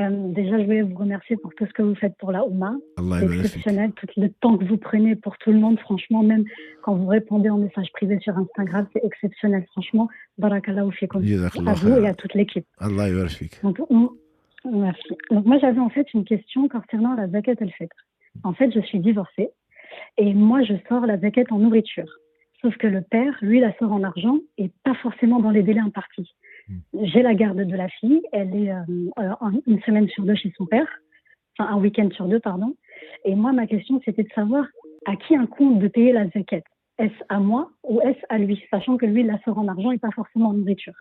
Déjà, je voulais vous remercier pour tout ce que vous faites pour la Oumma. Allah C'est yabarak fik. exceptionnel, tout le temps que vous prenez pour tout le monde. Franchement, même quand vous répondez en message privé sur Instagram, c'est exceptionnel. Franchement, barakallahu fikum. À Jazakallah vous et khairan. à toute l'équipe. Allah yabarak fik. Donc, merci. Donc, moi, j'avais en fait une question concernant la zakat al-fitr. En fait, je suis divorcée et moi, je sors la zakat en nourriture. Sauf que le père, lui, la sort en argent et pas forcément dans les délais impartis. J'ai la garde de la fille, elle est une semaine sur deux chez son père, enfin un week-end sur deux, pardon. Et moi, ma question, c'était de savoir à qui incombe de payer la zakat. Est-ce à moi ou est-ce à lui, sachant que lui, il la sort en argent et pas forcément en nourriture.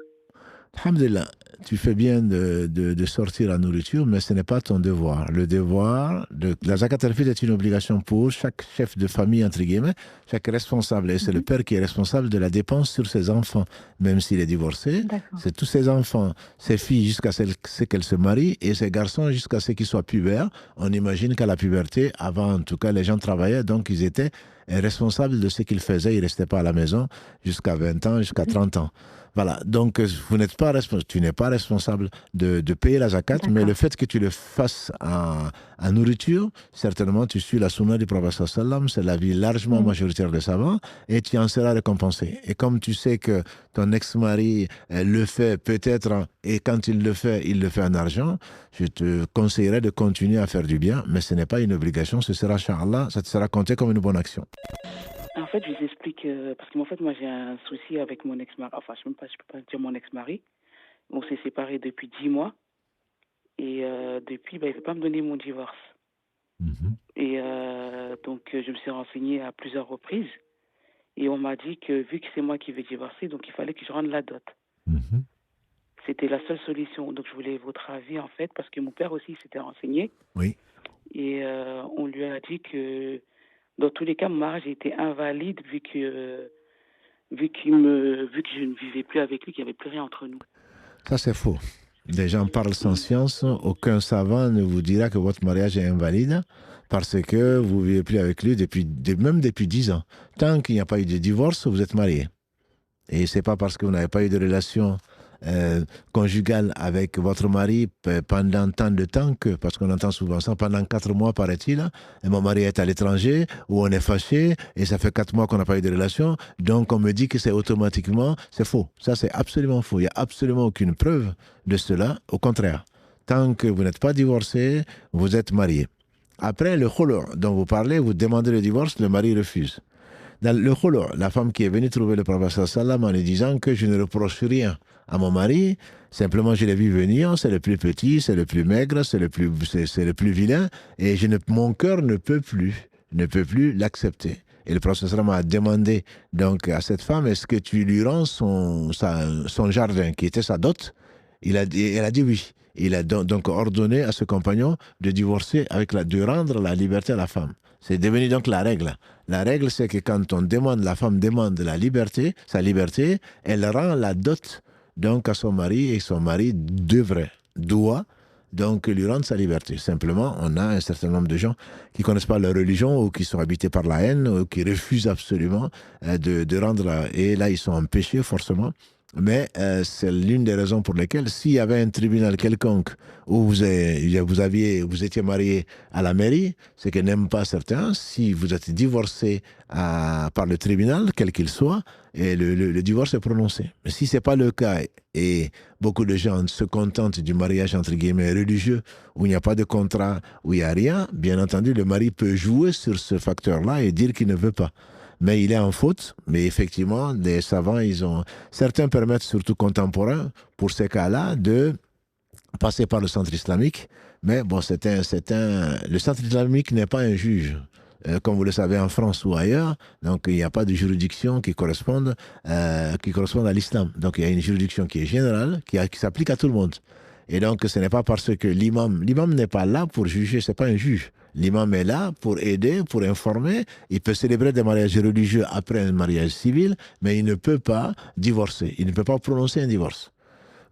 Alhamdulillah, tu fais bien de sortir la nourriture, mais ce n'est pas ton devoir. Le devoir, la zakat al-fitr est une obligation pour chaque chef de famille, entre guillemets, chaque responsable. Et c'est le père qui est responsable de la dépense sur ses enfants, même s'il est divorcé. D'accord. C'est tous ses enfants, ses filles jusqu'à ce qu'elles se marient, et ses garçons jusqu'à ce qu'ils soient pubères. On imagine qu'à la puberté, avant en tout cas, les gens travaillaient, donc ils étaient responsables de ce qu'ils faisaient. Ils ne restaient pas à la maison jusqu'à 20 ans, jusqu'à 30 ans. Voilà, donc tu n'es pas responsable de payer la zakat, mais le fait que tu le fasses en nourriture, certainement tu suis la sunna du prophète sallam, c'est l'avis largement majoritaire des savants, et tu en seras récompensé. Et comme tu sais que ton ex-mari le fait peut-être, et quand il le fait en argent, je te conseillerais de continuer à faire du bien, mais ce n'est pas une obligation, ce sera, Inch'Allah, ça te sera compté comme une bonne action. En fait, je vous explique, parce que en fait, moi, j'ai un souci avec mon ex-mari. Enfin, je ne peux pas dire mon ex-mari. On s'est séparés depuis 10 mois. Et depuis, il ne veut pas me donner mon divorce. Et donc, je me suis renseignée à plusieurs reprises. Et on m'a dit que vu que c'est moi qui vais divorcer, donc il fallait que je rende la dot. C'était la seule solution. Donc, je voulais votre avis, en fait, parce que mon père aussi s'était renseigné. Oui. Et on lui a dit que dans tous les cas, mon mariage était invalide vu que je ne vivais plus avec lui, qu'il n'y avait plus rien entre nous. Ça, c'est faux. Les gens parlent sans science. Aucun savant ne vous dira que votre mariage est invalide parce que vous ne vivez plus avec lui même depuis 10 ans. Tant qu'il n'y a pas eu de divorce, vous êtes marié. Et ce n'est pas parce que vous n'avez pas eu de relation conjugale avec votre mari pendant tant de temps que, parce qu'on entend souvent ça, pendant 4 mois, paraît-il, et mon mari est à l'étranger, ou on est fâché, et ça fait 4 mois qu'on n'a pas eu de relation, donc on me dit que c'est automatiquement, c'est faux. Ça, c'est absolument faux. Il n'y a absolument aucune preuve de cela. Au contraire, tant que vous n'êtes pas divorcé, vous êtes marié. Après, le khulu' dont vous parlez, vous demandez le divorce, le mari refuse. Dans le khulu', la femme qui est venue trouver le prophète sallam en lui disant que je ne reproche rien à mon mari, simplement je l'ai vu venir, c'est le plus petit, c'est le plus maigre, c'est le plus vilain, et mon cœur ne peut plus l'accepter. Et le prophète sallam a demandé donc à cette femme, est-ce que tu lui rends son jardin, qui était sa dot? Elle a dit oui. Il a donc ordonné à ce compagnon de divorcer, de rendre la liberté à la femme. C'est devenu donc la règle. La règle, c'est que quand la femme demande sa liberté, elle rend la dot donc à son mari, et son mari doit donc lui rendre sa liberté. Simplement, on a un certain nombre de gens qui ne connaissent pas leur religion ou qui sont habités par la haine ou qui refusent absolument de rendre et là, ils sont en péché forcément. Mais c'est l'une des raisons pour lesquelles, s'il y avait un tribunal quelconque où vous étiez marié à la mairie, c'est que n'aime pas certains, si vous êtes divorcé par le tribunal, quel qu'il soit, et le divorce est prononcé. Mais si ce n'est pas le cas, et beaucoup de gens se contentent du mariage entre guillemets religieux, où il n'y a pas de contrat, où il n'y a rien, bien entendu, le mari peut jouer sur ce facteur-là et dire qu'il ne veut pas. Mais il est en faute, mais effectivement, les savants, certains permettent, surtout contemporains, pour ces cas-là, de passer par le centre islamique. Mais bon, le centre islamique n'est pas un juge, comme vous le savez en France ou ailleurs. Donc, il n'y a pas de juridiction qui corresponde à l'islam. Donc, il y a une juridiction qui est générale, qui s'applique à tout le monde. Et donc, ce n'est pas parce que l'imam n'est pas là pour juger, ce n'est pas un juge. L'imam est là pour aider, pour informer. Il peut célébrer des mariages religieux après un mariage civil, mais il ne peut pas divorcer. Il ne peut pas prononcer un divorce.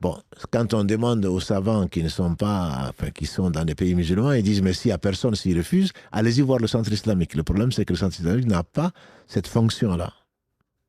Bon, quand on demande aux savants qui sont dans des pays musulmans, ils disent, mais s'il n'y a personne, s'ils refusent, allez-y voir le centre islamique. Le problème, c'est que le centre islamique n'a pas cette fonction-là.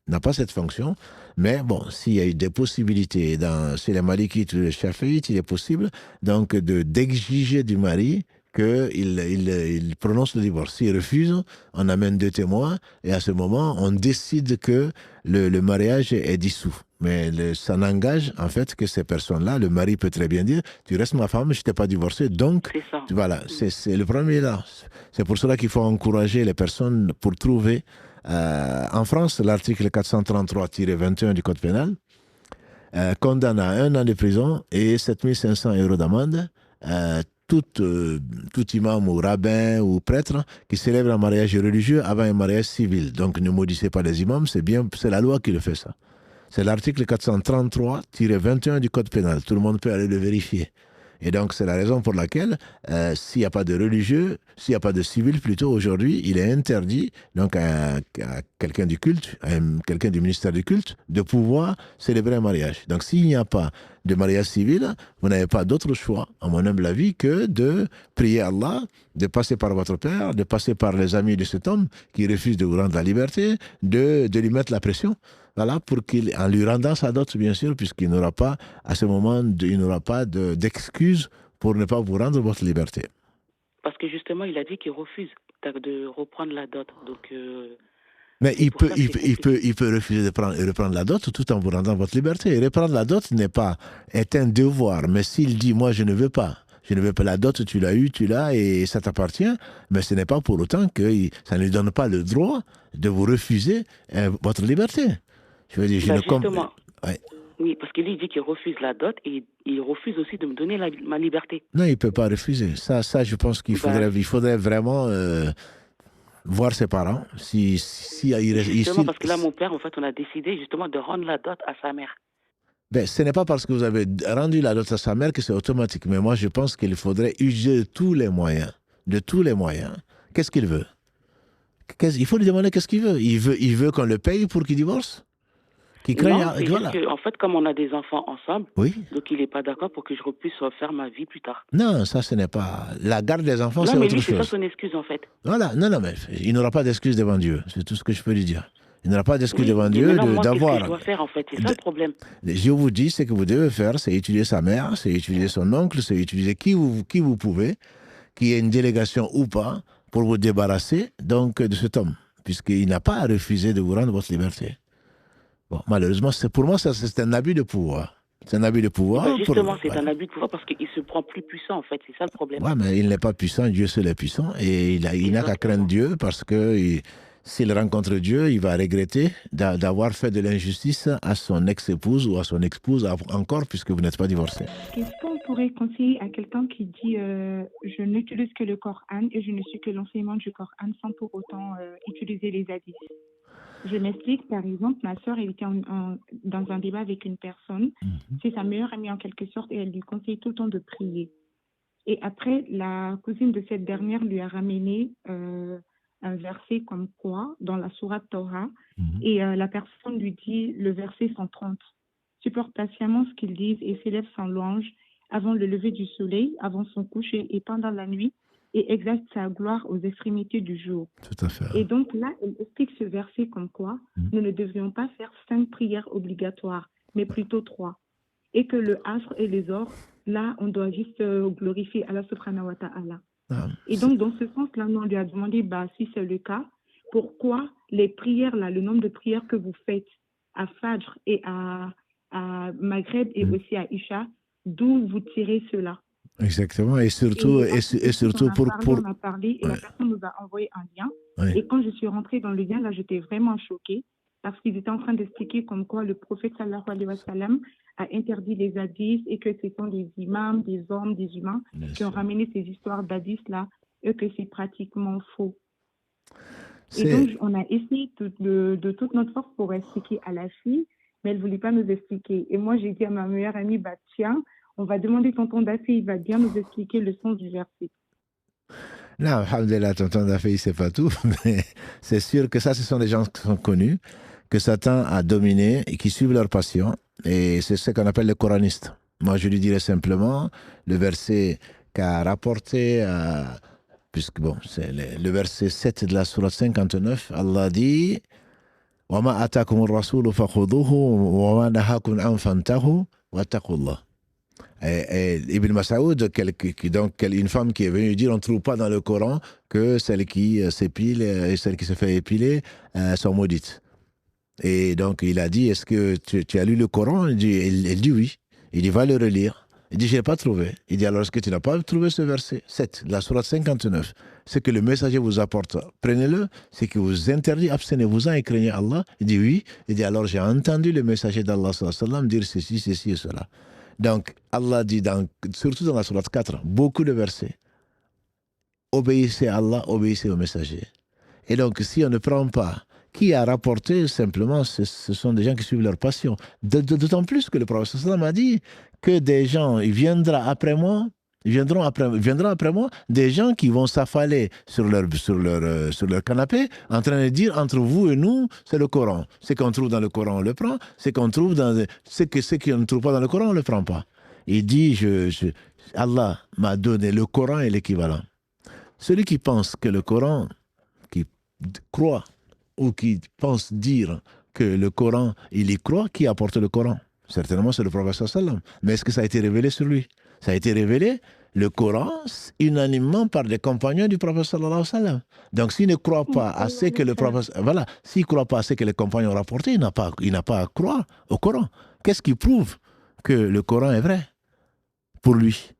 n'a pas cette fonction. Mais bon, s'il y a eu des possibilités, chez les Malikites ou les Chafiites, il est possible donc d'exiger du mari qu'il prononce le divorce. S'il refuse, on amène 2 témoins et à ce moment, on décide que le mariage est dissous. Mais ça n'engage en fait que ces personnes-là, le mari peut très bien dire « Tu restes ma femme, je ne t'ai pas divorcé, donc… » Voilà, c'est le premier là. C'est pour cela qu'il faut encourager les personnes pour trouver… en France, l'article 433-21 du Code pénal condamne à 1 an de prison et 7 500 € d'amende tout imam ou rabbin ou prêtre qui célèbre un mariage religieux avant un mariage civil. Donc ne maudissez pas les imams, c'est la loi qui le fait ça. C'est l'article 433-21 du Code pénal. Tout le monde peut aller le vérifier. Et donc, c'est la raison pour laquelle, s'il n'y a pas de religieux, s'il n'y a pas de civil, plutôt aujourd'hui, il est interdit donc à quelqu'un du culte, à quelqu'un du ministère du culte, de pouvoir célébrer un mariage. Donc, s'il n'y a pas de mariage civil, vous n'avez pas d'autre choix, à mon humble avis, que de prier Allah, de passer par votre père, de passer par les amis de cet homme qui refuse de vous rendre la liberté, de lui mettre la pression. Voilà, en lui rendant sa dot, bien sûr, puisqu'il n'aura pas, à ce moment, il n'aura pas d'excuse pour ne pas vous rendre votre liberté. Parce que justement, il a dit qu'il refuse de reprendre la dot. Donc, mais il peut refuser de reprendre la dot tout en vous rendant votre liberté. Et reprendre la dot est un devoir. Mais s'il dit, moi, je ne veux pas la dot, tu l'as et ça t'appartient, mais ce n'est pas pour autant que ça ne lui donne pas le droit de vous refuser votre liberté. Je veux dire, justement, oui, parce qu'il dit qu'il refuse la dot et il refuse aussi de me donner ma liberté. Non, il ne peut pas refuser. Ça, je pense qu'il faudrait vraiment voir ses parents. Justement, parce que là, mon père, en fait, on a décidé justement de rendre la dot à sa mère. Ben, ce n'est pas parce que vous avez rendu la dot à sa mère que c'est automatique. Mais moi, je pense qu'il faudrait user de tous les moyens. Qu'est-ce qu'il veut? Il faut lui demander qu'est-ce qu'il veut. Il veut qu'on le paye pour qu'il divorce? Non, c'est juste que, en fait, comme on a des enfants ensemble, donc il n'est pas d'accord pour que je puisse refaire ma vie plus tard. Non, ça, ce n'est pas… La garde des enfants, c'est autre chose. C'est ça son excuse, en fait. Voilà, non, mais il n'aura pas d'excuse devant Dieu. C'est tout ce que je peux lui dire. Il n'aura pas d'excuse devant Dieu d'avoir… Qu'est-ce que je dois faire, en fait? C'est ça le problème. Je vous dis, ce que vous devez faire, c'est utiliser sa mère, c'est utiliser son oncle, c'est utiliser qui vous pouvez, qui ait une délégation ou pas, pour vous débarrasser donc de cet homme, puisqu'il n'a pas à refuser de vous rendre votre liberté. Bon, malheureusement, pour moi, c'est un abus de pouvoir. C'est un abus de pouvoir. Justement, c'est un abus de pouvoir parce qu'il se prend plus puissant, en fait. C'est ça le problème. Oui, mais il n'est pas puissant. Dieu seul est puissant. Et il n'a qu'à craindre Dieu parce que s'il rencontre Dieu, il va regretter d'avoir fait de l'injustice à son ex-épouse ou à son épouse encore, puisque vous n'êtes pas divorcé. Qu'est-ce qu'on pourrait conseiller à quelqu'un qui dit je n'utilise que le Coran et je ne suis que l'enseignement du Coran sans pour autant utiliser les hadiths? Je m'explique, par exemple, ma soeur était dans un débat avec une personne, c'est sa meilleure amie en quelque sorte, et elle lui conseille tout le temps de prier. Et après, la cousine de cette dernière lui a ramené un verset comme quoi, dans la sourate Torah, et la personne lui dit le verset 130. Supporte patiemment ce qu'ils disent et s'élève sans louange avant le lever du soleil, avant son coucher et pendant la nuit, et exalte sa gloire aux extrémités du jour. Tout à fait. Et donc là, elle explique ce verset comme quoi nous ne devrions pas faire 5 prières obligatoires, mais plutôt 3. Et que le asr et les ors, là, on doit juste glorifier Allah subhanahu wa ta'ala. Et donc, dans ce sens-là, nous, on lui a demandé, si c'est le cas, pourquoi les prières, là, le nombre de prières que vous faites à Fajr et à Maghreb et aussi à Isha, d'où vous tirez cela? Exactement, et surtout on a parlé et la personne nous a envoyé un lien. Et quand je suis rentrée dans le lien, là, j'étais vraiment choquée parce qu'ils étaient en train d'expliquer comme quoi le prophète sallallahu alayhi wa sallam a interdit les hadiths et que ce sont des imams, des hommes, des humains qui ont ramené ces histoires d'hadiths là et que c'est pratiquement faux. Et donc, on a essayé de toute notre force pour expliquer à la fille, mais elle ne voulait pas nous expliquer. Et moi, j'ai dit à ma meilleure amie, tiens, on va demander tonton Dafé, il va bien nous expliquer le sens du verset. Non, alhamdoulilah, tonton Dafé, il ne sait pas tout, mais c'est sûr que ça, ce sont des gens qui sont connus, que Satan a dominé et qui suivent leur passion, et c'est ce qu'on appelle les coranistes. Moi, je lui dirais simplement le verset qu'a rapporté, puisque bon, c'est le verset 7 de la sourate 59, Allah dit وَمَا أَتَاكُمُ الرَّسُولُ فَخُذُوهُ وَمَا نَهَاكُمْ عَنْهُ فَانْتَهُوا وَاتَّقُوا اللَّهَ. Et Ibn Mas'oud, donc une femme qui est venue dire on ne trouve pas dans le Coran que celle qui s'épile et celle qui se fait épiler sont maudites. Et donc il a dit est-ce que tu as lu le Coran? Elle dit oui. Il dit va le relire. Il dit je n'ai pas trouvé. Il dit alors est-ce que tu n'as pas trouvé ce verset 7, la sourate 59? Ce que le messager vous apporte, prenez-le. C'est que vous interdit, abstenez-vous-en et craignez Allah. Il dit oui. Il dit alors j'ai entendu le messager d'Allah sallallahu alayhi wa sallam dire ceci, ceci et cela. Donc, Allah dit, surtout dans la sourate 4, beaucoup de versets. Obéissez à Allah, obéissez au messager. Et donc, si on ne prend pas, qui a rapporté, simplement, ce sont des gens qui suivent leur passion. D'autant plus que le prophète sallam a dit que des gens, il viendra après moi des gens qui vont s'affaler sur leur canapé en train de dire entre vous et nous, c'est le Coran. Ce qu'on trouve dans le Coran, on le prend. Ce qu'on trouve ce qu'on ne trouve pas dans le Coran, on ne le prend pas. Il dit, Allah m'a donné le Coran et l'équivalent. Celui qui pense que le Coran, qui croit ou qui pense dire que le Coran, il y croit, qui apporte le Coran? Certainement, c'est le prophète sallam. Mais est-ce que ça a été révélé sur lui? Ça a été révélé, le Coran, unanimement par les compagnons du prophète sallallahu alayhi wa sallam. Donc, s'il ne croit pas à ce que le prophète... Voilà, s'il ne croit pas à ce que les compagnons ont rapporté, il n'a pas à croire au Coran. Qu'est-ce qui prouve que le Coran est vrai pour lui?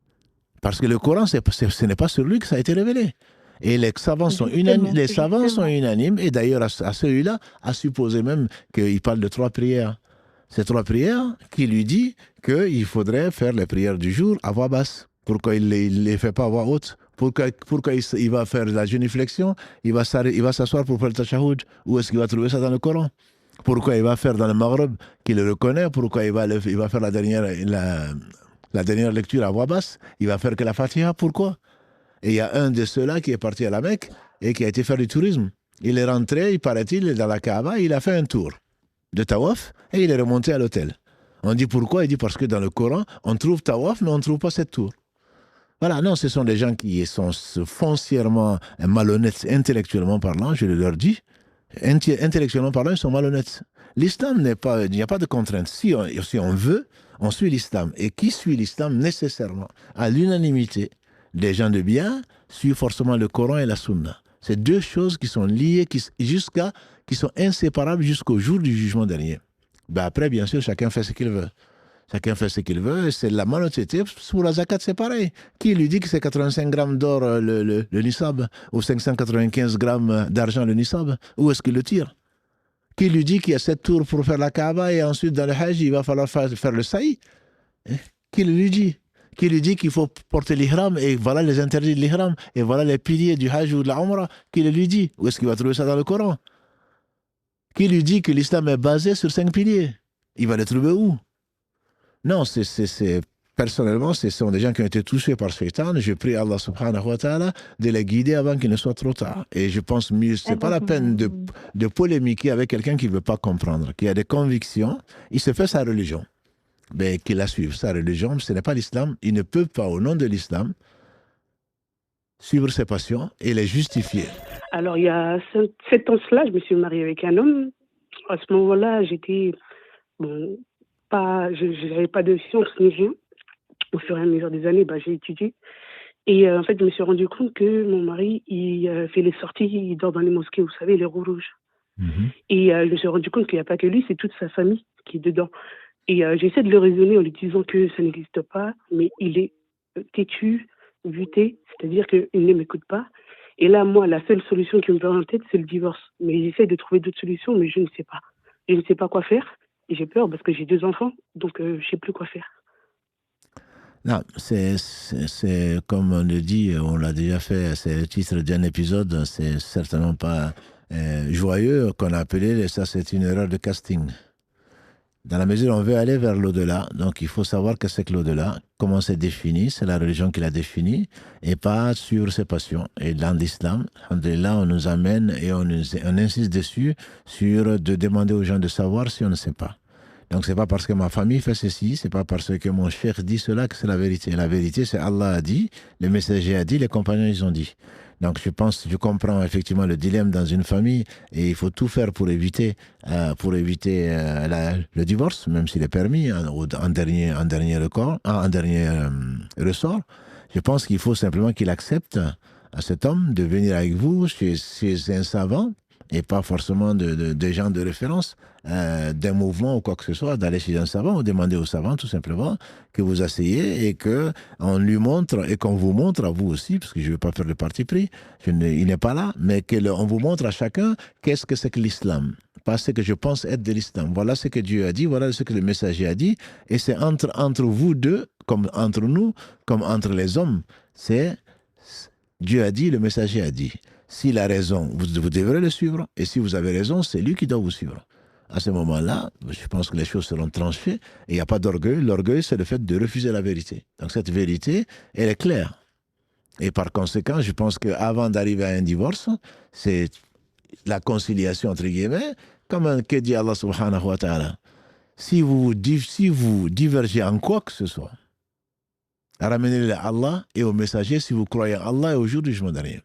Parce que le Coran, ce n'est pas sur lui que ça a été révélé. Et les savants sont unanimes, et d'ailleurs, à celui-là, à supposer même qu'il parle de 3 prières. Ces 3 prières qui lui dit qu'il faudrait faire les prières du jour à voix basse. Pourquoi il ne les fait pas à voix haute? Pourquoi il va faire la génuflexion? Il va s'asseoir pour faire le tashahhud? Où est-ce qu'il va trouver ça dans le Coran? Pourquoi il va faire dans le Maghreb qu'il le reconnaît? Pourquoi il va faire la dernière lecture à voix basse? Il va faire que la Fatiha? Pourquoi? Et il y a un de ceux-là qui est parti à la Mecque et qui a été faire du tourisme. Il est rentré, il paraît-il, dans la Kaaba, il a fait un tour de tawaf et il est remonté à l'hôtel. On dit pourquoi? Il dit parce que dans le Coran, on trouve tawaf, mais on ne trouve pas cette tour. Voilà, non, ce sont des gens qui sont foncièrement malhonnêtes, intellectuellement parlant, je leur dis. Intellectuellement parlant, ils sont malhonnêtes. L'islam n'est pas, il n'y a pas de contrainte. Si on veut, on suit l'islam. Et qui suit l'islam nécessairement? À l'unanimité, des gens de bien suivent forcément le Coran et la Sunna. C'est 2 choses qui sont liées, qui sont inséparables jusqu'au jour du jugement dernier. Ben après, bien sûr, chacun fait ce qu'il veut. Chacun fait ce qu'il veut, c'est la malhonnêteté. Pour la zakat, c'est pareil. Qui lui dit que c'est 85 grammes d'or le nisab, ou 595 grammes d'argent le nisab? Où est-ce qu'il le tire? Qui lui dit qu'il y a 7 tours pour faire la Kaaba et ensuite dans le Hajj, il va falloir faire le saï? Qui lui dit? Qui lui dit qu'il faut porter l'ihram et voilà les interdits de l'ihram et voilà les piliers du Hajj ou de la Umrah? Qui le lui dit? Où est-ce qu'il va trouver ça dans le Coran? Qui lui dit que l'islam est basé sur 5 piliers? Il va les trouver où? Non, personnellement, ce sont des gens qui ont été touchés par Shaitan. Je prie Allah subhanahu wa ta'ala de les guider avant qu'il ne soit trop tard. Et je pense mieux, ce n'est pas la peine de polémiquer avec quelqu'un qui ne veut pas comprendre, qui a des convictions. Il se fait sa religion. Mais qu'il la suive, sa religion, ce n'est pas l'islam. Il ne peut pas, au nom de l'islam, suivre ses passions et les justifier. Alors, il y a 7 ans cela, je me suis mariée avec un homme. À ce moment-là, j'étais... je n'avais pas de science ni rien. Au fur et à mesure des années, j'ai étudié. Et en fait, je me suis rendu compte que mon mari, il fait les sorties, il dort dans les mosquées, vous savez, les roues rouges. Et je me suis rendu compte qu'il n'y a pas que lui, c'est toute sa famille qui est dedans. Et j'essaie de le raisonner en lui disant que ça n'existe pas, mais il est têtu, buté, c'est-à-dire qu'il ne m'écoute pas. Et là, moi, la seule solution qui me vient en tête, c'est le divorce. Mais j'essaie de trouver d'autres solutions, mais je ne sais pas. Je ne sais pas quoi faire. Et j'ai peur parce que j'ai 2 enfants, donc je ne sais plus quoi faire. Non, c'est comme on le dit, on l'a déjà fait, c'est le titre d'un épisode, c'est certainement pas joyeux qu'on a appelé, ça c'est une erreur de casting. Dans la mesure où on veut aller vers l'au-delà, donc il faut savoir que c'est que l'au-delà, comment c'est défini, c'est la religion qui l'a défini, et pas suivre ses passions. Et dans l'islam, alhamdoulilah, on nous amène et on insiste dessus sur de demander aux gens de savoir si on ne sait pas. Donc c'est pas parce que ma famille fait ceci, c'est pas parce que mon cheikh dit cela que c'est la vérité. La vérité, c'est Allah a dit, le messager a dit, les compagnons ils ont dit. Donc je comprends effectivement le dilemme dans une famille et il faut tout faire pour éviter le divorce, même s'il est permis en dernier ressort. Je pense qu'il faut simplement qu'il accepte à cet homme de venir avec vous chez un savant et pas forcément des gens de référence d'un mouvement ou quoi que ce soit, d'aller chez un savant ou demander au savant tout simplement que vous asseyez et qu'on lui montre et qu'on vous montre à vous aussi, parce que je ne veux pas faire le parti pris, il n'est pas là, mais qu'on vous montre à chacun qu'est-ce que c'est que l'islam, pas ce que je pense être de l'islam. Voilà ce que Dieu a dit, voilà ce que le messager a dit, et c'est entre vous deux, comme entre nous, comme entre les hommes, c'est Dieu a dit, le messager a dit. S'il a raison, vous devrez le suivre. Et si vous avez raison, c'est lui qui doit vous suivre. À ce moment-là, je pense que les choses seront tranchées et il n'y a pas d'orgueil. L'orgueil, c'est le fait de refuser la vérité. Donc cette vérité, elle est claire. Et par conséquent, je pense qu'avant d'arriver à un divorce, c'est la conciliation, entre guillemets, comme que dit Allah subhanahu wa ta'ala. Si vous divergez en quoi que ce soit, ramenez-le à Allah et au messager si vous croyez à Allah et au jour du jugement dernier.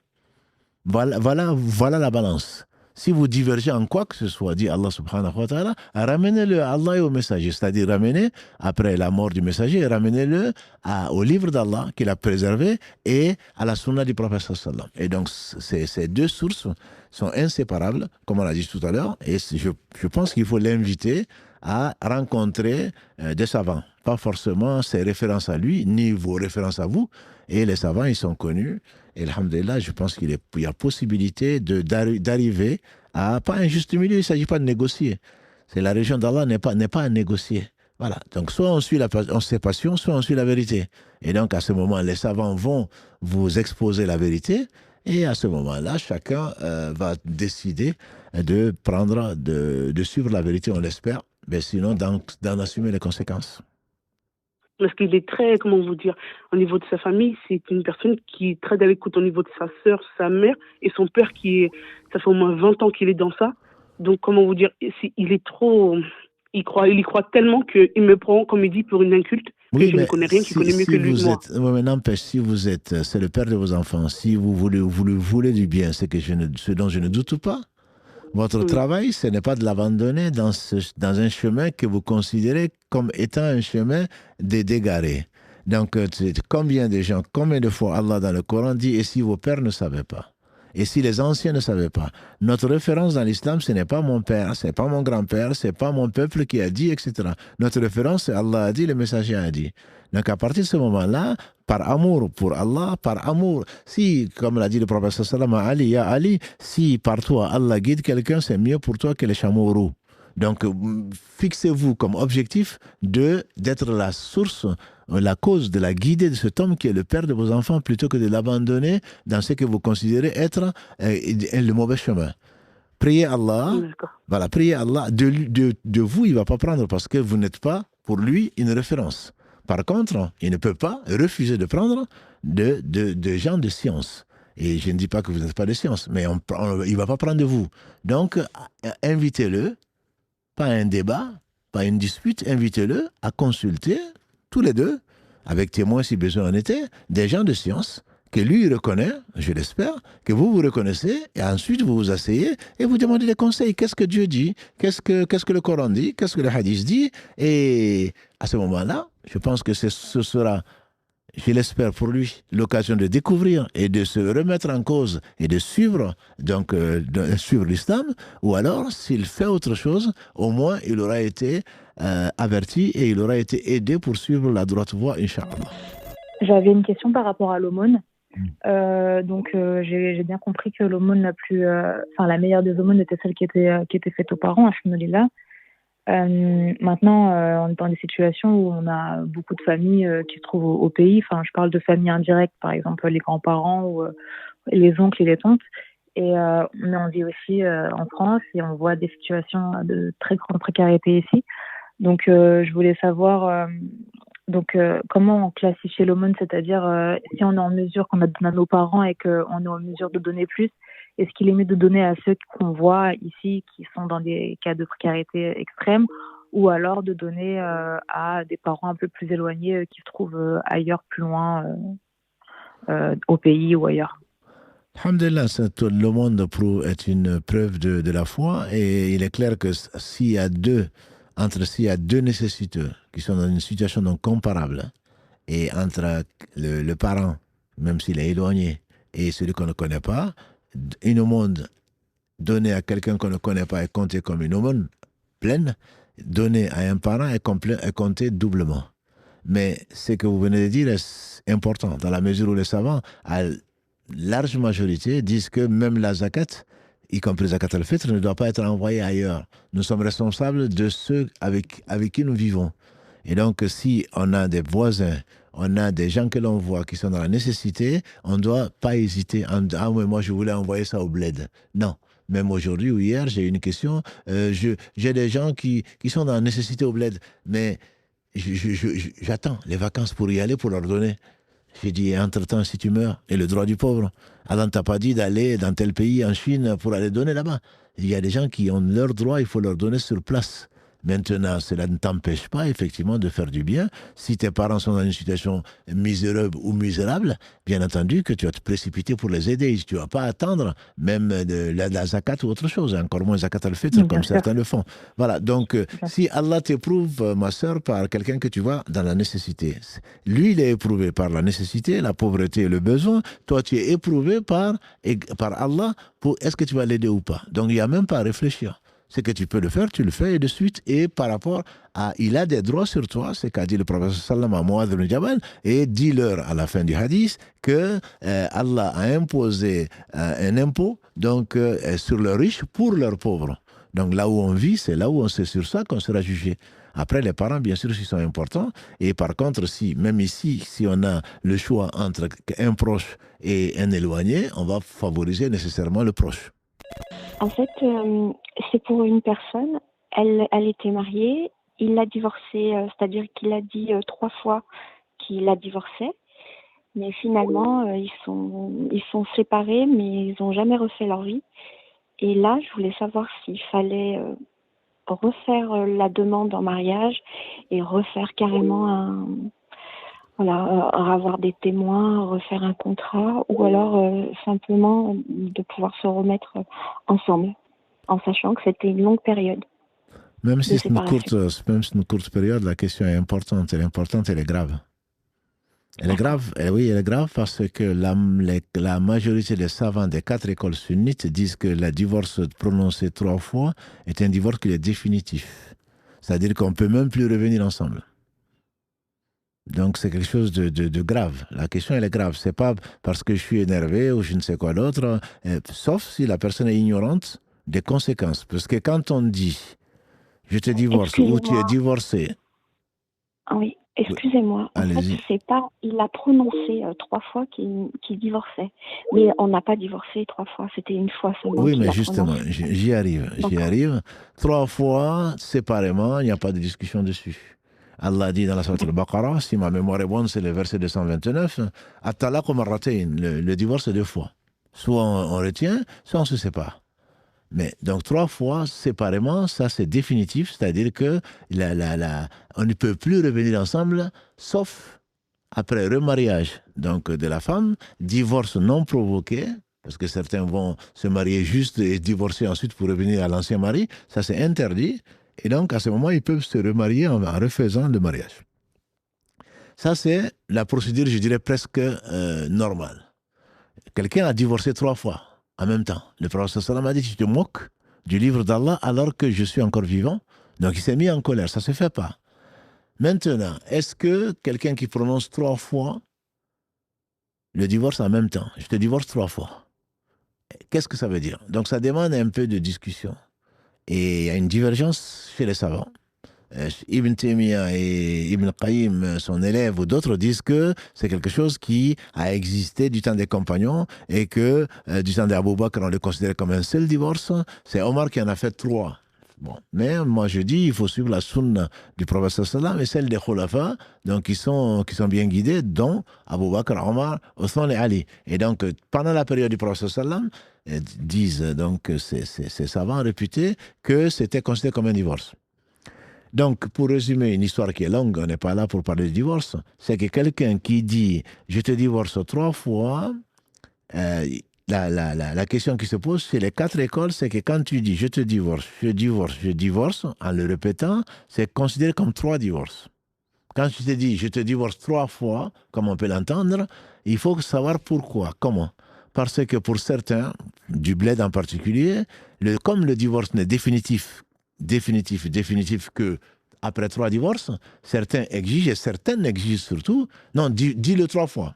Voilà la balance. Si vous divergez en quoi que ce soit, dit Allah subhanahu wa ta'ala, ramenez-le à Allah et au messager. C'est-à-dire ramenez, après la mort du messager, ramenez-le au livre d'Allah qu'il a préservé et à la sunna du prophète sallallahu. Et donc, ces deux sources sont inséparables, comme on l'a dit tout à l'heure, et je pense qu'il faut l'inviter à rencontrer des savants. Pas forcément ses références à lui, ni vos références à vous. Et les savants, ils sont connus. Et alhamdoulilah, je pense qu'il y a possibilité d'arriver à, pas un juste milieu, il ne s'agit pas de négocier. C'est la religion d'Allah n'est pas à négocier. Voilà. Donc, soit on suit ses passions, soit on suit la vérité. Et donc, à ce moment, les savants vont vous exposer la vérité. Et à ce moment-là, chacun va décider de suivre la vérité, on l'espère. Mais sinon, d'en assumer les conséquences. Parce qu'il est très, comment vous dire, au niveau de sa famille, c'est une personne qui est très à l'écoute au niveau de sa sœur, sa mère et son père ça fait au moins 20 ans qu'il est dans ça. Donc, comment vous dire, il est trop, il y croit tellement qu'il me prend, comme il dit, pour une inculte, que je ne connais rien, qui connaît mieux que lui. Mais n'empêche, si vous êtes, c'est le père de vos enfants, si vous voulez du bien, ce dont je ne doute pas, votre travail, ce n'est pas de l'abandonner dans un chemin que vous considérez comme étant un chemin d'égaré. Donc, combien de fois Allah dans le Coran dit « Et si vos pères ne savaient pas ?» Et si les anciens ne savaient pas? Notre référence dans l'islam, ce n'est pas mon père, ce n'est pas mon grand-père, ce n'est pas mon peuple qui a dit, etc. Notre référence, c'est Allah a dit, le messager a dit. Donc à partir de ce moment-là, par amour pour Allah, par amour, si, comme l'a dit le prophète sallallahu alayhi wa sallam à Ali, si par toi Allah guide quelqu'un, c'est mieux pour toi que les chameaux roux. Donc fixez-vous comme objectif d'être la source, la cause de la guidée de cet homme qui est le père de vos enfants, plutôt que de l'abandonner dans ce que vous considérez être le mauvais chemin. Priez Allah, voilà, priez Allah, de vous il ne va pas prendre parce que vous n'êtes pas pour lui une référence. Par contre, il ne peut pas refuser de prendre de gens de science. Et je ne dis pas que vous n'êtes pas de science, mais il ne va pas prendre de vous. Donc, invitez-le, pas un débat, pas une dispute, invitez-le à consulter, tous les deux, avec témoins si besoin en était, des gens de science que lui reconnaît, je l'espère, que vous reconnaissez, et ensuite vous vous asseyez et vous demandez des conseils. Qu'est-ce que Dieu dit? Qu'est-ce que le Coran dit? Qu'est-ce que le Hadith dit? Et à ce moment-là, je pense que ce sera, je l'espère pour lui, l'occasion de découvrir et de se remettre en cause et de suivre, suivre l'islam, ou alors, s'il fait autre chose, au moins il aura été averti et il aura été aidé pour suivre la droite voie, Inch'Allah. J'avais une question par rapport à l'aumône. J'ai bien compris que l'aumône la meilleure des aumônes était celle qui était faite aux parents, alhamdoulilah. Maintenant, on est dans des situations où on a beaucoup de familles qui se trouvent au pays. Enfin, je parle de familles indirectes, par exemple les grands-parents ou les oncles et les tantes. Mais on vit aussi en France et on voit des situations de très grande précarité ici. Donc, je voulais savoir comment on classifie l'aumône, c'est-à-dire si on est en mesure, qu'on a donné à nos parents et qu'on est en mesure de donner plus, est-ce qu'il est mieux de donner à ceux qu'on voit ici qui sont dans des cas de précarité extrême, ou alors de donner à des parents un peu plus éloignés qui se trouvent ailleurs, plus loin, au pays ou ailleurs? Alhamdulillah, le monde est une preuve de la foi et il est clair que s'il y a deux nécessiteux qui sont dans une situation donc comparable et entre le parent, même s'il est éloigné, et celui qu'on ne connaît pas, une aumône donnée à quelqu'un qu'on ne connaît pas est comptée comme une aumône pleine, donnée à un parent est comptée doublement. Mais ce que vous venez de dire est important, dans la mesure où les savants, à large majorité, disent que même la zakat, y compris zakat al-fitr, ne doit pas être envoyée ailleurs. Nous sommes responsables de ceux avec qui nous vivons. Et donc, si on a des voisins, on a des gens que l'on voit qui sont dans la nécessité, on ne doit pas hésiter. Ah oui, moi je voulais envoyer ça au bled. Non. Même aujourd'hui ou hier, j'ai eu une question. J'ai des gens qui sont dans la nécessité au bled. Mais j'attends les vacances pour y aller, pour leur donner. J'ai dit, entre-temps, si tu meurs, et le droit du pauvre. Allah ne t'a pas dit d'aller dans tel pays, en Chine, pour aller donner là-bas. Il y a des gens qui ont leurs droits, il faut leur donner sur place. Maintenant, cela ne t'empêche pas, effectivement, de faire du bien. Si tes parents sont dans une situation misérable ou misérable, bien entendu que tu vas te précipiter pour les aider. Tu ne vas pas attendre même de la zakat ou autre chose, encore moins zakat al-fitr, comme certains le font. Voilà, donc si Allah t'éprouve, ma sœur, par quelqu'un que tu vois dans la nécessité, lui, il est éprouvé par la nécessité, la pauvreté et le besoin. Toi, tu es éprouvé par Allah pour est-ce que tu vas l'aider ou pas. Donc, il n'y a même pas à réfléchir. C'est que tu peux le faire, tu le fais et de suite. Et par rapport à, il a des droits sur toi, c'est qu'a dit le prophète sallam à Mu'adh ibn Jabal, et dis-leur à la fin du hadith que Allah a imposé un impôt donc sur leurs riches pour leurs pauvres. Donc là où on vit, c'est là où c'est sur ça qu'on sera jugé. Après, les parents, bien sûr, ils sont importants. Et par contre, même ici, si on a le choix entre un proche et un éloigné, on va favoriser nécessairement le proche. En fait, c'est pour une personne, elle était mariée, il l'a divorcée, c'est-à-dire qu'il a dit 3 fois qu'il la divorçait, mais finalement, ils sont séparés, mais ils n'ont jamais refait leur vie. Et là, je voulais savoir s'il fallait refaire la demande en mariage et refaire carrément avoir des témoins, refaire un contrat, ou alors simplement de pouvoir se remettre ensemble, en sachant que c'était une longue période. Même si c'est une courte période, la question est importante. Elle est importante, elle est grave. Elle est grave, oui, elle est grave parce que la majorité des savants des 4 écoles sunnites disent que le divorce prononcé 3 fois est un divorce qui est définitif. C'est-à-dire qu'on ne peut même plus revenir ensemble. Donc c'est quelque chose de grave. La question, elle est grave. C'est pas parce que je suis énervé ou je ne sais quoi d'autre, sauf si la personne est ignorante des conséquences. Parce que quand on dit « je te divorce » ou « tu es divorcé », oui, excusez-moi. En fait, c'est pas, il a prononcé 3 fois qu'il divorçait. Mais on n'a pas divorcé 3 fois, c'était une fois seulement. Oui, mais justement, j'y arrive. 3 fois, séparément, il n'y a pas de discussion dessus. Allah dit dans la Sourate al-Baqarah, si ma mémoire est bonne, c'est le verset 229, At-talaq marratayn, le divorce 2 fois. Soit on retient, soit on se sépare. Mais donc 3 fois séparément, ça c'est définitif, c'est-à-dire que on ne peut plus revenir ensemble, sauf après remariage donc de la femme, divorce non provoqué, parce que certains vont se marier juste et divorcer ensuite pour revenir à l'ancien mari, ça c'est interdit. Et donc, à ce moment, ils peuvent se remarier en refaisant le mariage. Ça, c'est la procédure, je dirais, presque normale. Quelqu'un a divorcé 3 fois en même temps. Le prophète sallam a dit, tu te moques du livre d'Allah alors que je suis encore vivant. Donc, il s'est mis en colère. Ça ne se fait pas. Maintenant, est-ce que quelqu'un qui prononce 3 fois le divorce en même temps, je te divorce 3 fois, qu'est-ce que ça veut dire? Donc, ça demande un peu de discussion. Et il y a une divergence chez les savants. Ibn Taymiyyah et Ibn Qayyim, son élève, ou d'autres disent que c'est quelque chose qui a existé du temps des compagnons et que du temps d'Abou Bakr, on le considère comme un seul divorce. C'est Omar qui en a fait 3. Bon. Mais moi je dis, il faut suivre la sunna du prophète sallam et celle des khulafa, donc qui sont bien guidés, dont Abou Bakr, Omar, Othman et Ali. Et donc pendant la période du prophète sallam, disent donc ces savants réputés que c'était considéré comme un divorce. Donc, pour résumer une histoire qui est longue, on n'est pas là pour parler de divorce, c'est que quelqu'un qui dit « je te divorce 3 fois la question qui se pose chez les 4 écoles, c'est que quand tu dis je te divorce, je divorce, je divorce, en le répétant, c'est considéré comme 3 divorces. Quand tu te dis je te divorce 3 fois, comme on peut l'entendre, il faut savoir pourquoi, comment. Parce que pour certains, du bled en particulier, comme le divorce n'est définitif que après 3 divorces, certains exigent et certaines exigent surtout, non, dis-le 3 fois.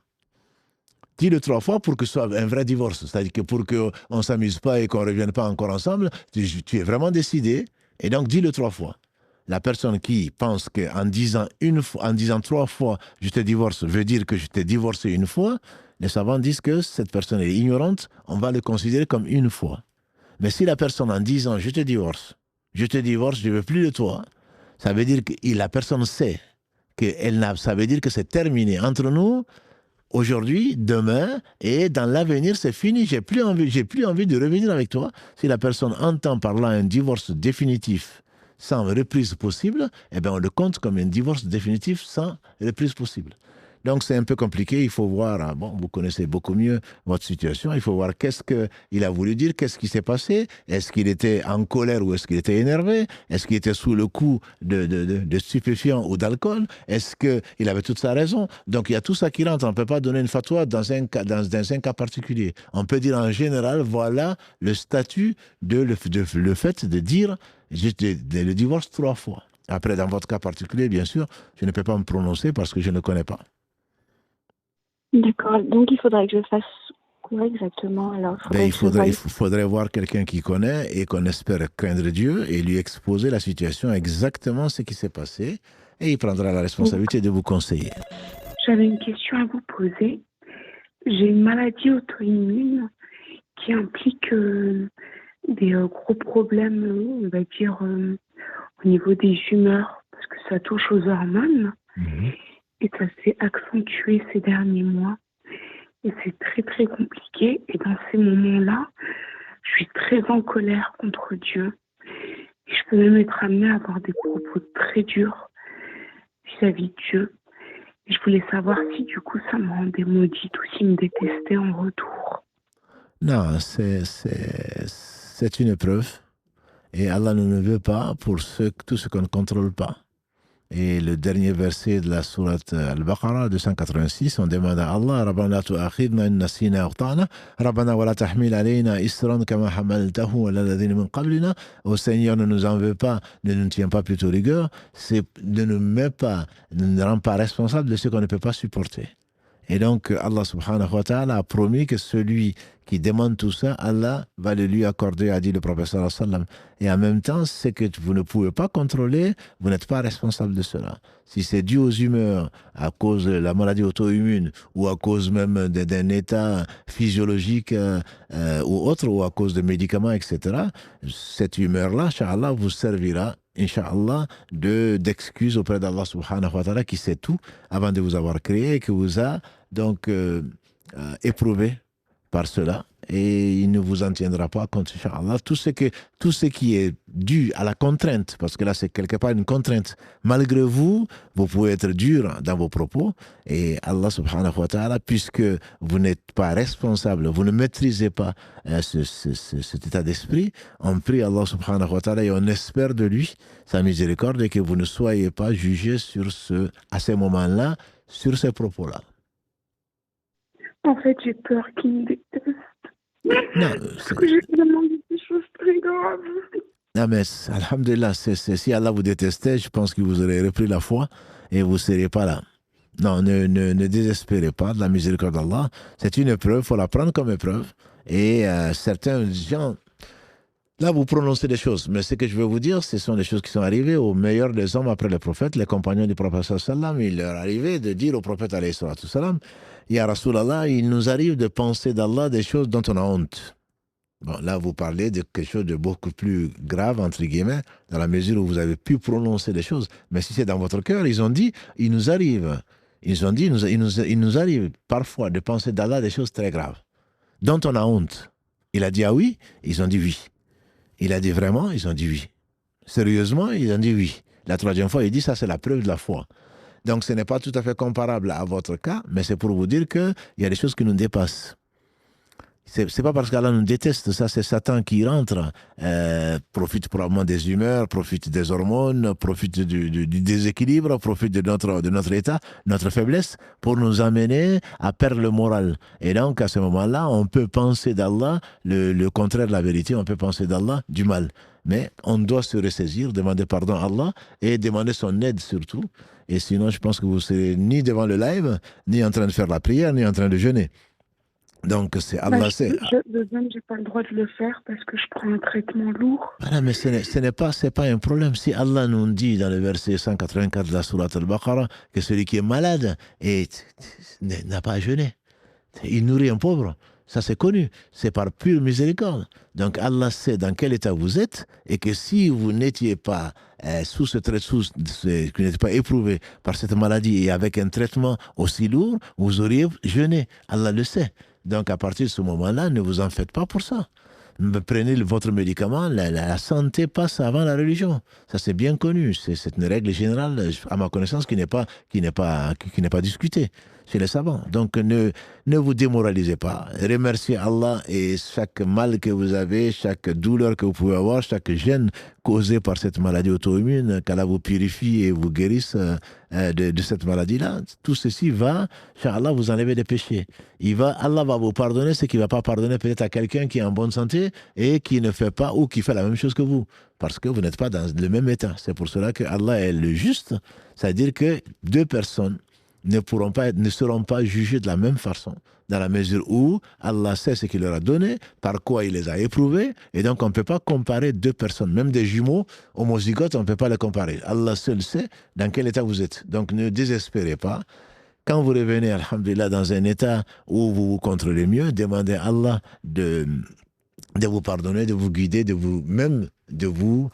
Dis-le 3 fois pour que ce soit un vrai divorce. C'est-à-dire que pour qu'on ne s'amuse pas et qu'on ne revienne pas encore ensemble, tu es vraiment décidé. Et donc, dis-le 3 fois. La personne qui pense qu'en disant 3 fois « je te divorce » veut dire que je t'ai divorcé une fois, les savants disent que cette personne est ignorante, on va le considérer comme une fois. Mais si la personne en disant « je te divorce, je ne veux plus de toi », ça veut dire que la personne sait ça veut dire que c'est terminé entre nous. Aujourd'hui, demain et dans l'avenir, c'est fini. J'ai plus envie de revenir avec toi. Si la personne entend par là un divorce définitif sans reprise possible, eh bien on le compte comme un divorce définitif sans reprise possible. Donc c'est un peu compliqué. Il faut voir, vous connaissez beaucoup mieux votre situation. Il faut voir qu'est-ce qu'il a voulu dire, qu'est-ce qui s'est passé. Est-ce qu'il était en colère ou est-ce qu'il était énervé? Est-ce qu'il était sous le coup de stupéfiants ou d'alcool? Est-ce qu'il avait toute sa raison? Donc il y a tout ça qui rentre. On ne peut pas donner une fatwa dans un cas particulier. On peut dire en général, voilà le statut le fait de dire le divorce 3 fois. Après, dans votre cas particulier, bien sûr, je ne peux pas me prononcer parce que je ne connais pas. D'accord. Donc, il faudrait que je fasse quoi exactement alors? Il faudrait voir quelqu'un qui connaît et qu'on espère craindre Dieu et lui exposer la situation, exactement ce qui s'est passé, et il prendra la responsabilité de vous conseiller. J'avais une question à vous poser. J'ai une maladie auto-immune qui implique des gros problèmes, on va dire, au niveau des humeurs, parce que ça touche aux hormones. Et ça s'est accentué ces derniers mois. Et c'est très, très compliqué. Et dans ces moments-là, je suis très en colère contre Dieu. Et je peux même être amenée à avoir des propos très durs vis-à-vis de Dieu. Et je voulais savoir si du coup ça me rendait maudite ou s'il me détestait en retour. Non, c'est une épreuve. Et Allah ne veut pas pour tout ce qu'on ne contrôle pas. Et le dernier verset de la sourate Al-Baqarah 286, on demande à Allah, Rabbana la tu'akhidna in nasina aw akhtana, Rabbana wa la tahmil alayna isran kama hamaltahu ala alladhina min qablina. Au Seigneur, ne nous en veux pas, ne nous tiens pas plutôt rigueur, ne nous rend pas responsable de ce qu'on ne peut pas supporter. Et donc, Allah subhanahu wa ta'ala a promis que celui qui demande tout ça, Allah va le lui accorder, a dit le prophète sallallahu alayhi wa sallam. Et en même temps, c'est que vous ne pouvez pas contrôler, vous n'êtes pas responsable de cela. Si c'est dû aux humeurs, à cause de la maladie auto-immune, ou à cause même d'un état physiologique ou autre, ou à cause de médicaments, etc., cette humeur-là, Inch'Allah, vous servira, Inch'Allah, d'excuse auprès d'Allah subhanahu wa ta'ala, qui sait tout avant de vous avoir créé et qui vous a donc éprouvé par cela, et il ne vous en tiendra pas compte, Inch'Allah. Tout ce qui est dû à la contrainte, parce que là c'est quelque part une contrainte, malgré vous pouvez être dur dans vos propos, et Allah subhanahu wa ta'ala, puisque vous n'êtes pas responsable, vous ne maîtrisez pas cet état d'esprit, on prie Allah subhanahu wa ta'ala et on espère de lui sa miséricorde et que vous ne soyez pas jugés à ces moments-là, sur ces propos-là. En fait, j'ai peur qu'il me déteste. Non, parce que j'ai demandé des choses très graves. Non, mais alhamdulillah, si Allah vous détestait, je pense que vous aurez repris la foi et vous ne serez pas là. Non, ne désespérez pas de la miséricorde d'Allah. C'est une épreuve, il faut la prendre comme épreuve. Et certains gens, là vous prononcez des choses, mais ce que je veux vous dire, ce sont des choses qui sont arrivées aux meilleurs des hommes après les prophètes, les compagnons du prophète sallallahu alayhi wa sallam. Il leur arrivait de dire au prophète alayhi wa sallam, Ya Rasulallah, il nous arrive de penser d'Allah des choses dont on a honte. Bon, là, vous parlez de quelque chose de beaucoup plus grave, entre guillemets, dans la mesure où vous avez pu prononcer des choses. Mais si c'est dans votre cœur, ils ont dit, il nous arrive parfois de penser d'Allah des choses très graves, dont on a honte. Il a dit ah oui, ils ont dit oui. Il a dit vraiment, ils ont dit oui. Sérieusement, ils ont dit oui. La troisième fois, il dit ça, c'est la preuve de la foi. Donc, ce n'est pas tout à fait comparable à votre cas, mais c'est pour vous dire qu'il y a des choses qui nous dépassent. C'est pas parce qu'Allah nous déteste, ça c'est Satan qui rentre, profite probablement des humeurs, profite des hormones, profite du déséquilibre, profite de notre état, notre faiblesse, pour nous amener à perdre le moral. Et donc à ce moment-là, on peut penser d'Allah le contraire de la vérité, on peut penser d'Allah du mal. Mais on doit se ressaisir, demander pardon à Allah et demander son aide surtout. Et sinon, je pense que vous serez ni devant le live, ni en train de faire la prière, ni en train de jeûner. Donc, c'est Allah. De même, j'ai pas le droit de le faire parce que je prends un traitement lourd. Voilà, mais c'est pas un problème. Si Allah nous dit dans le verset 184 de la sourate Al-Baqarah que celui qui est malade n'a pas à jeûner, il nourrit un pauvre. Ça, c'est connu. C'est par pure miséricorde. Donc, Allah sait dans quel état vous êtes et que si vous n'étiez pas que n'étiez pas éprouvé par cette maladie et avec un traitement aussi lourd, vous auriez jeûné. Allah le sait. Donc, à partir de ce moment-là, ne vous en faites pas pour ça. Prenez votre médicament, la santé passe avant la religion. Ça, c'est bien connu. C'est une règle générale, à ma connaissance, qui n'est pas discutée chez les savants. Donc, ne vous démoralisez pas. Remerciez Allah et chaque mal que vous avez, chaque douleur que vous pouvez avoir, chaque gêne causé par cette maladie auto-immune, qu'Allah vous purifie et vous guérisse de cette maladie-là. Tout ceci va, Inch'Allah, vous enlever des péchés. Allah va vous pardonner ce qu'il ne va pas pardonner peut-être à quelqu'un qui est en bonne santé et qui ne fait pas ou qui fait la même chose que vous. Parce que vous n'êtes pas dans le même état. C'est pour cela que Allah est le juste. C'est-à-dire que deux personnes ne seront pas jugés de la même façon, dans la mesure où Allah sait ce qu'il leur a donné, par quoi il les a éprouvés, et donc on ne peut pas comparer deux personnes, même des jumeaux homozygotes, on ne peut pas les comparer. Allah seul sait dans quel état vous êtes. Donc ne désespérez pas. Quand vous revenez, alhamdulillah, dans un état où vous vous contrôlez mieux, demandez à Allah de vous pardonner, de vous guider, de vous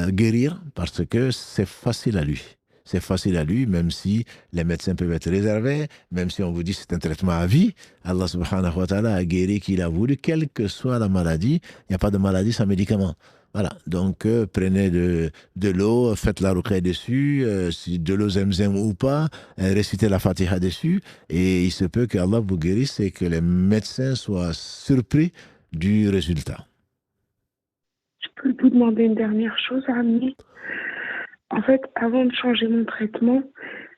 guérir, parce que c'est facile à lui. C'est facile à lui, même si les médecins peuvent être réservés, même si on vous dit que c'est un traitement à vie. Allah subhanahu wa ta'ala a guéri qui il a voulu, quelle que soit la maladie. Il n'y a pas de maladie sans médicament. Voilà, donc prenez de l'eau, faites la ruqya dessus, si de l'eau zemzem ou pas, récitez la fatiha dessus, et il se peut que Allah vous guérisse et que les médecins soient surpris du résultat. Je peux vous demander une dernière chose, Ami? En fait, avant de changer mon traitement,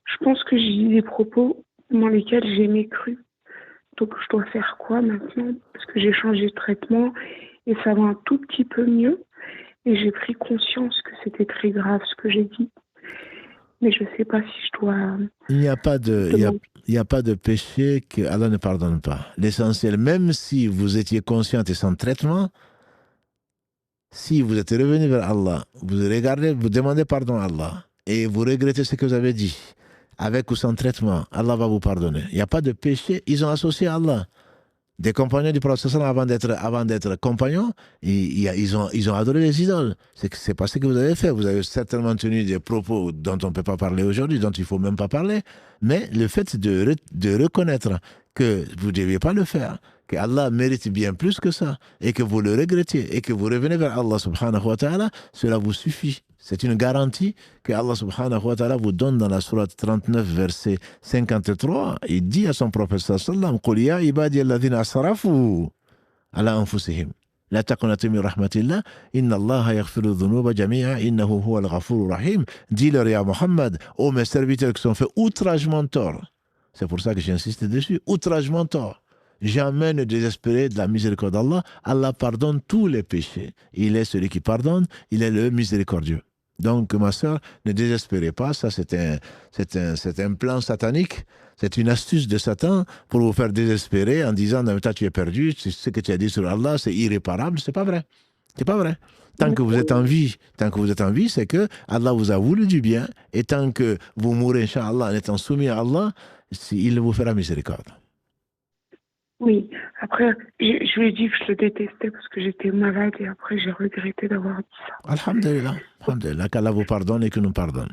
je pense que j'ai dit des propos dans lesquels j'ai mécru. Donc, je dois faire quoi maintenant? Parce que j'ai changé de traitement et ça va un tout petit peu mieux. Et j'ai pris conscience que c'était très grave ce que j'ai dit. Mais je ne sais pas si je dois... Il n'y a pas de péché que Allah ne pardonne pas. L'essentiel, même si vous étiez consciente et sans traitement, si vous êtes revenu vers Allah, vous regardez, vous demandez pardon à Allah et vous regrettez ce que vous avez dit, avec ou sans traitement, Allah va vous pardonner. Il n'y a pas de péché, ils ont associé Allah. Des compagnons du prophète avant d'être compagnons, ils ont adoré les idoles. C'est pas ce que vous avez fait. Vous avez certainement tenu des propos dont on ne peut pas parler aujourd'hui, dont il ne faut même pas parler. Mais le fait de reconnaître que vous ne deviez pas le faire, que Allah mérite bien plus que ça, et que vous le regrettiez, et que vous revenez vers Allah subhanahu wa ta'ala, cela vous suffit. C'est une garantie que Allah subhanahu wa ta'ala vous donne dans la sourate 39, verset 53. Il dit à son prophète sallallahu alayhi wa sallam, « Qul ya ibadi alladhina asrafu ala anfusihim, la taqnatu min rahmatillah, inna Allah yaghfiru dhunuba jami'a, innahu huwa al-ghafuru rahim. » Dis-leur, ya Muhammad, ô mes serviteurs qui sont fait outragement tort. C'est pour ça que j'insiste dessus, outragement tort. Jamais ne désespérer de la miséricorde d'Allah. Allah pardonne tous les péchés. Il est celui qui pardonne, il est le miséricordieux. Donc, ma sœur, ne désespérez pas. Ça, c'est un plan satanique. C'est une astuce de Satan pour vous faire désespérer en disant, non, toi, tu es perdu. Ce que tu as dit sur Allah, c'est irréparable. C'est pas vrai. C'est pas vrai. Tant que vous êtes en vie, c'est que Allah vous a voulu du bien. Et tant que vous mourrez, Inch'Allah, en étant soumis à Allah, il vous fera miséricorde. Oui, après, je lui ai dit que je le détestais parce que j'étais malade et après j'ai regretté d'avoir dit ça. Alhamdulillah, qu'Allah vous pardonne et que nous pardonne.